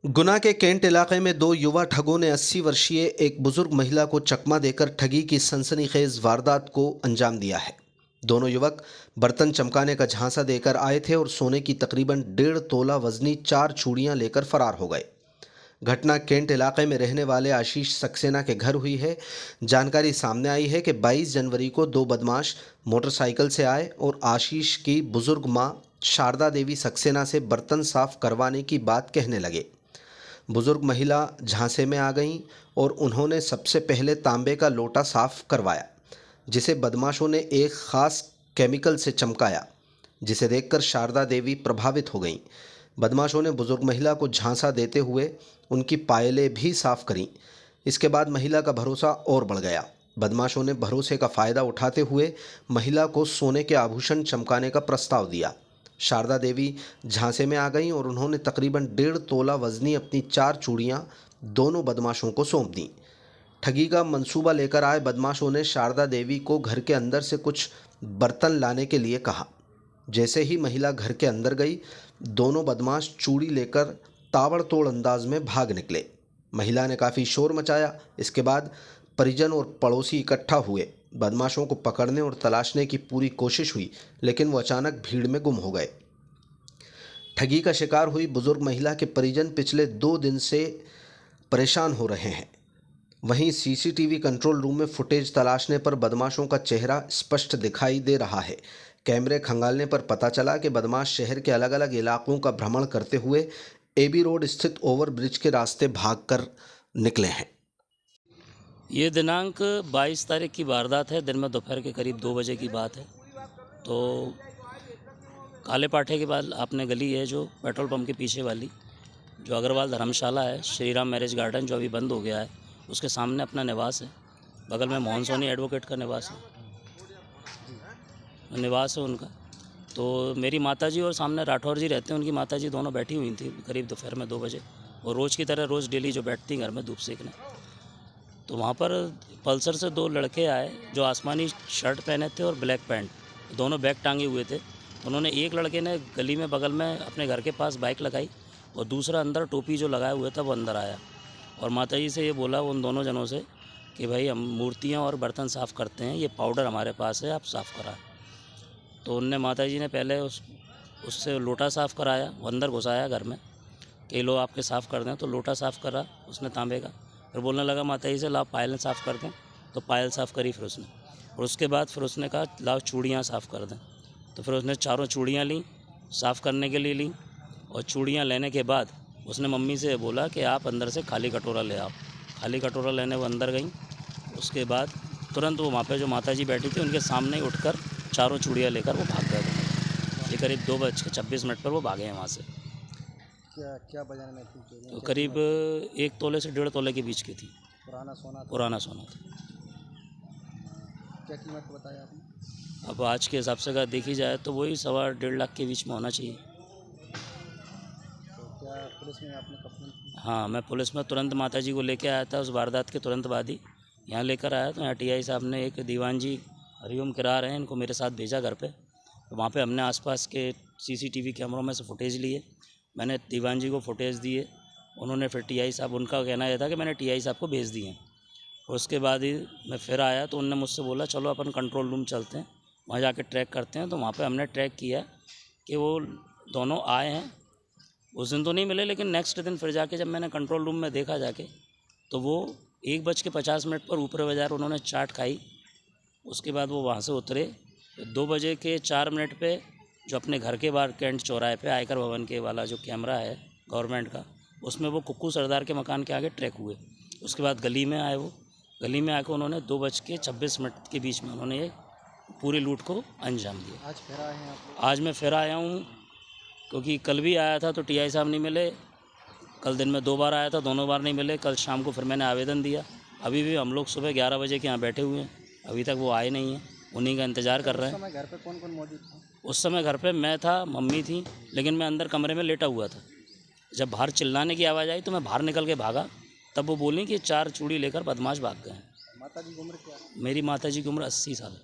गुना के कैंट इलाके में दो युवा ठगों ने 80 वर्षीय एक बुजुर्ग महिला को चकमा देकर ठगी की सनसनीखेज वारदात को अंजाम दिया है। दोनों युवक बर्तन चमकाने का झांसा देकर आए थे और सोने की तकरीबन 1.5 तोला वजनी 4 चूड़ियां लेकर फरार हो गए। घटना कैंट इलाके में रहने वाले आशीष सक्सेना के घर हुई है। जानकारी सामने आई है कि 22 जनवरी को दो बदमाश मोटरसाइकिल से आए और आशीष की बुजुर्ग मां शारदा देवी सक्सेना से बर्तन साफ करवाने की बात कहने लगे। बुजुर्ग महिला झांसे में आ गईं और उन्होंने सबसे पहले तांबे का लोटा साफ करवाया, जिसे बदमाशों ने एक ख़ास केमिकल से चमकाया, जिसे देखकर शारदा देवी प्रभावित हो गईं। बदमाशों ने बुजुर्ग महिला को झांसा देते हुए उनकी पायलें भी साफ करीं। इसके बाद महिला का भरोसा और बढ़ गया। बदमाशों ने भरोसे का फ़ायदा उठाते हुए महिला को सोने के आभूषण चमकाने का प्रस्ताव दिया। शारदा देवी झांसे में आ गईं और उन्होंने तकरीबन 1.5 तोला वजनी अपनी 4 चूड़ियां दोनों बदमाशों को सौंप दीं। ठगी का मंसूबा लेकर आए बदमाशों ने शारदा देवी को घर के अंदर से कुछ बर्तन लाने के लिए कहा। जैसे ही महिला घर के अंदर गई, दोनों बदमाश चूड़ी लेकर ताबड़तोड़ अंदाज में भाग निकले। महिला ने काफ़ी शोर मचाया। इसके बाद परिजन और पड़ोसी इकट्ठा हुए। बदमाशों को पकड़ने और तलाशने की पूरी कोशिश हुई, लेकिन वो अचानक भीड़ में गुम हो गए। ठगी का शिकार हुई बुजुर्ग महिला के परिजन पिछले 2 दिन से परेशान हो रहे हैं। वहीं सीसीटीवी कंट्रोल रूम में फुटेज तलाशने पर बदमाशों का चेहरा स्पष्ट दिखाई दे रहा है। कैमरे खंगालने पर पता चला कि बदमाश शहर के अलग अलग इलाकों का भ्रमण करते हुए एबी रोड स्थित ओवरब्रिज के रास्ते भागकर निकले हैं। ये दिनांक 22 तारीख की वारदात है। दिन में दोपहर के करीब 2 बजे की बात है। तो काले पाठे के बाद आपने गली है जो पेट्रोल पंप के पीछे वाली, जो अग्रवाल धर्मशाला है, श्री राम मैरिज गार्डन जो अभी बंद हो गया है, उसके सामने अपना निवास है। बगल में मोहन सोनी एडवोकेट का निवास है उनका। तो मेरी माताजी और सामने राठौर जी रहते हैं, उनकी माताजी दोनों बैठी हुई थी करीब दोपहर में 2 बजे। और रोज़ की तरह रोज़ डेली जो बैठती घर में धूप सेकने, तो वहाँ पर पल्सर से 2 लड़के आए जो आसमानी शर्ट पहने थे और ब्लैक पैंट, दोनों बैग टांगे हुए थे। उन्होंने, एक लड़के ने गली में बगल में अपने घर के पास बाइक लगाई और दूसरा अंदर टोपी जो लगाए हुए था वो अंदर आया और माताजी से ये बोला उन दोनों जनों से कि भाई हम मूर्तियाँ और बर्तन साफ़ करते हैं, ये पाउडर हमारे पास है, आप साफ़ कराएं। तो उनने, माताजी ने पहले उससे लोटा साफ़ कराया, वो अंदर घुसाया घर में कि लो आपके साफ़ कर दें। तो लोटा साफ़ करा उसने तांबे का। फिर बोलने लगा माताजी से, लाओ पायल साफ़ कर दें। तो पायल साफ़ करी फिर उसने, और उसके बाद फिर उसने कहा लाओ चूड़ियाँ साफ़ कर दें। तो फिर उसने 4 चूड़ियाँ ली, साफ़ करने के लिए ली। और चूड़ियाँ लेने के बाद उसने मम्मी से बोला कि आप अंदर से खाली कटोरा ले आओ। खाली कटोरा लेने वो अंदर गई। उसके बाद तुरंत वो वहाँ पे जो माताजी बैठी थी उनके सामने ही उठकर 4 चूड़ियाँ लेकर वो भाग गए। ये करीब 2:26 पर वो भागे हैं वहाँ से। क्या बाजार में थी? तो करीब 1 तोले से 1.5 तोले के बीच की थी। पुराना सोना था। क्या कीमत बताया आपने? अब आज के हिसाब से अगर देखी जाए तो वही 1.25 लाख के बीच में होना चाहिए। तो क्या पुलिस में आपने कंप्लेंट की? हाँ, मैं पुलिस में तुरंत माताजी को लेके आया था। उस वारदात के तुरंत बाद ही यहाँ लेकर आया। तो यहाँ टीआई साहब ने, एक दीवान जी हरिओम किरार हैं, इनको मेरे साथ भेजा घर पे। तो वहाँ पे हमने आसपास के सीसीटीवी कैमरों में से फुटेज लिए। मैंने दीवान जी को फुटेज दिए। उन्होंने फिर टीआई साहब, उनका कहना यह था कि मैंने टीआई साहब को भेज दिए। और उसके बाद ही मैं फिर आया तो उनने मुझसे बोला चलो अपन कंट्रोल रूम चलते हैं, वहाँ जाके ट्रैक करते हैं। तो वहाँ पे हमने ट्रैक किया कि वो दोनों आए हैं। उस दिन तो नहीं मिले, लेकिन नेक्स्ट दिन फिर जाके जब मैंने कंट्रोल रूम में देखा जाके, तो वो 1:50 पर ऊपरी बाज़ार उन्होंने चाट खाई। उसके बाद वो वहाँ से उतरे। 2:04 पे जो अपने घर के बाहर कैंट चौराहे पे आयकर भवन के वाला जो कैमरा है गवर्नमेंट का, उसमें वो कुक्कू सरदार के मकान के आगे ट्रैक हुए। उसके बाद गली में आए। वो गली में आकर उन्होंने 2:26 के बीच में उन्होंने ये पूरी लूट को अंजाम दिया। आज फिर आए हैं आप? आज मैं फिर आया हूँ, क्योंकि कल भी आया था तो टीआई साहब नहीं मिले। कल दिन में 2 बार आया था, दोनों बार नहीं मिले। कल शाम को फिर मैंने आवेदन दिया। अभी भी हम लोग सुबह 11 बजे के यहाँ बैठे हुए हैं, अभी तक वो आए नहीं हैं। उन्हीं का इंतज़ार कर रहे हैं। उस समय घर पे कौन कौन मौजूद था? उस समय घर पे मैं था, मम्मी थी, लेकिन मैं अंदर कमरे में लेटा हुआ था। जब बाहर चिल्लाने की आवाज़ आई तो मैं बाहर निकल के भागा। तब वो बोली कि 4 चूड़ी लेकर बदमाश भाग गए हैं। माता जी की उम्र क्या है? मेरी माताजी की उम्र 80 साल है।